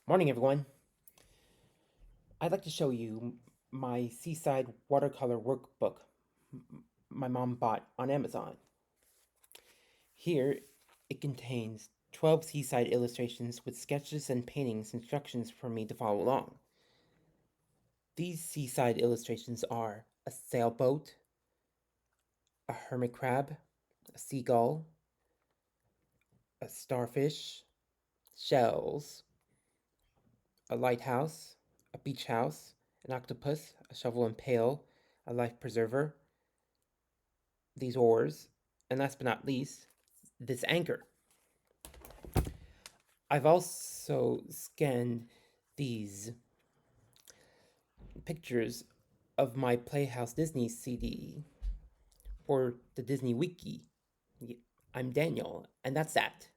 Morning, everyone. I'd like to show you my Seaside Watercolor Workbook my mom bought on Amazon. Here, it contains 12 seaside illustrations with sketches and paintings instructions for me to follow along. These seaside illustrations are a sailboat, a hermit crab, a seagull, a starfish, shells, a lighthouse, a beach house, an octopus, a shovel and pail, a life preserver, these oars, and last but not least, this anchor. I've also scanned these pictures of my Playhouse Disney CD for the Disney Wiki. I'm Daniel, and that's that.